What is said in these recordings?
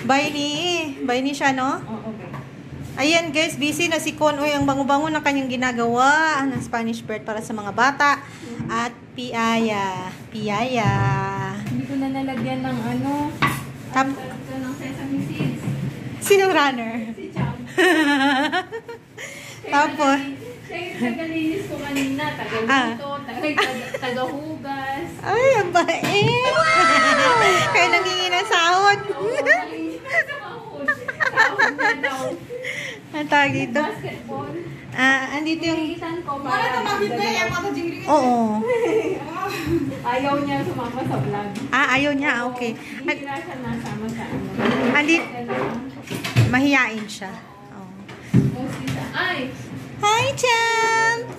Bye ni siya, no? Oo, okay. Ayan guys, busy na si Con. Uy, ang bango-bango ng kanyang ginagawa ng Spanish bird para sa mga bata. At piaya. Hindi ko na nalagyan ng ano. Ng sesame seeds. Sinong runner? Si Cham. Tapos, siya yung tagalinis ko kanina. Tagaluto, tagahugas. ay, ang bait. Kaya nangingi ng sahod. Sahod na daw. Ang tawag ito. Basketball. Andito yung... Iitan ko para Oo. ayaw niya sumama sa vlog. Ayaw niya. Okay. Hindi na siya nasama sa ano. Andito. Mahiyain siya. Oh. Mostly sa... Ay! Hi, Champ!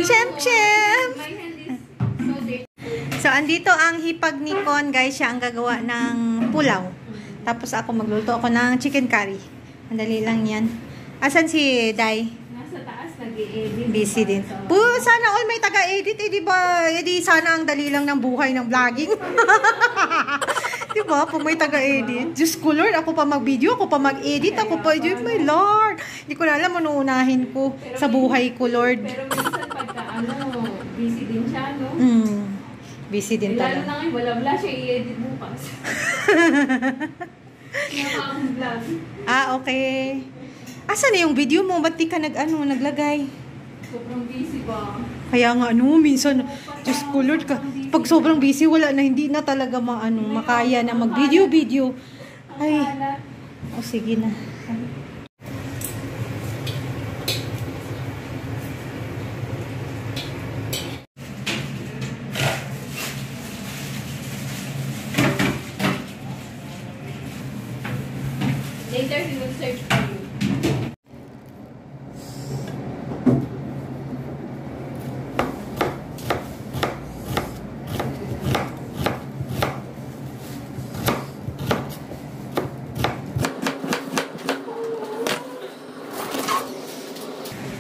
Champ! My hand is so big. So, andito ang hipag ni Con, guys. Siya ang gagawa ng pulaw. Tapos ako magluluto ako ng chicken curry. Andali lang yan. Asan si Day? Nasa taas, nag-i-edit. Busy din. Sana all may taga-edit. Diba? Sana ang dali lang ng buhay ng vlogging. Diba? Pag may taga-edit. Diyos ko, Lord. Ako pa mag-video. Ako pa mag-edit. Ako pa, Diyos, my Lord. Hindi ko na alam ano unahin ko sa buhay ko, Lord. Pero minsan pagka busy din siya, no? Busy din Lalo talaga. na ngayon, wala siya i-edit bukas. Nakakang vlog. Okay. Asan na yung video mo? Ba't di ka naglagay? Sobrang busy ba? Kaya nga, minsan, Diyos ko, Lord, pag sobrang busy, wala na, hindi na talaga makaya na mag-video. Ay, sige na. Later, we will search for you.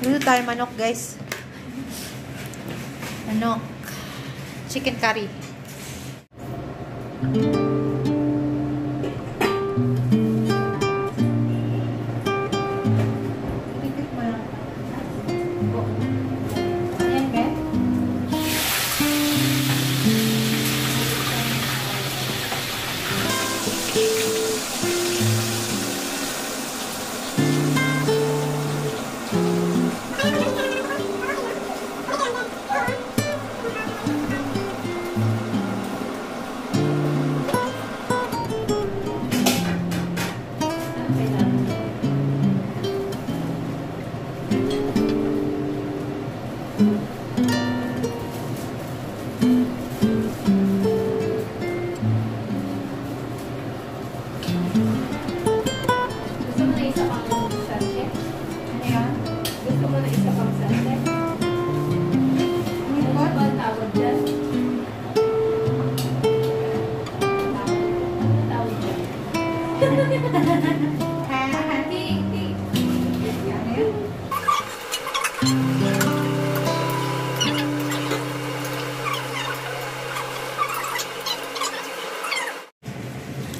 Luto tayo manok, guys. Manok. Chicken curry.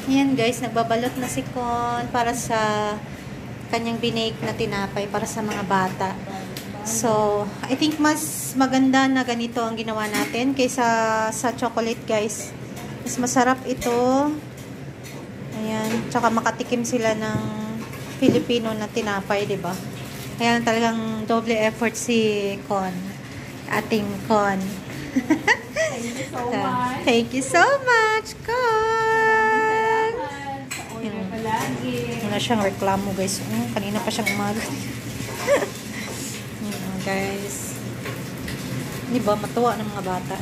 Ayan guys, nagbabalot na si Con para sa kanyang binake na tinapay para sa mga bata. So, I think mas maganda na ganito ang ginawa natin kaysa sa chocolate guys. Mas masarap ito. Ayan, tsaka makatikim sila ng Filipino na tinapay, 'di ba? Ayan, talagang double effort si Con. Ating Con. Thank you so much. Thank you so much, Con. Wala siyang reklamo guys. Kanina pa siyang umaga. Guys. Di ba? Matuwa ng mga bata.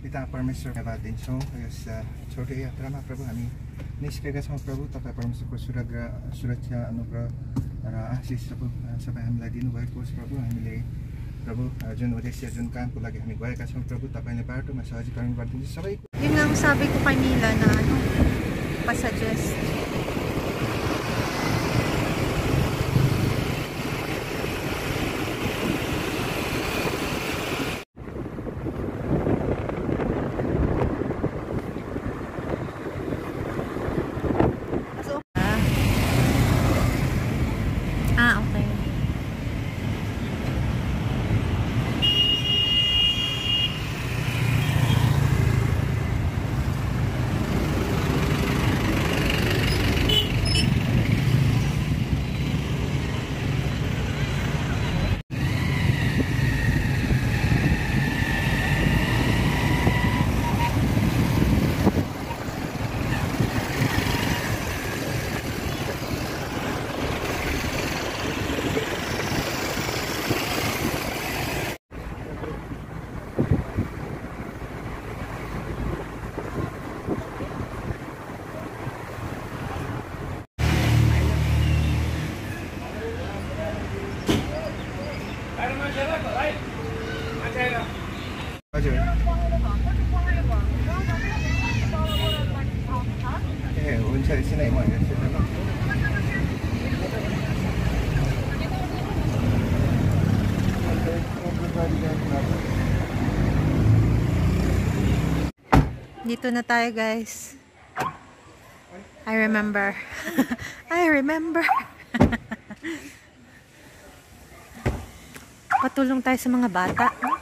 पिता परमेश्वरका दिन छौँ यस छोटो यात्रामा प्रभु हामी निस्केका छौँ प्रभु तपाईँ परमेश्वरको सुरक्षा अनुग्रह र आशिष सबै हामीलाई दिनुभएको होस् प्रभु हामीले प्रभु जुन उद्देश्य जुन कामको लागि हामी गएका छौँ प्रभु तपाईँले बाटोमा सहजीकरण गरिदिनु सबै Yun nga ang sabi ko kanila na ano, passuggest. Okay. हजुर ए हुन्छ एकछिन है म हेर्छु ल Dito na tayo guys. I remember. I remember. Patulong tayo sa mga bata.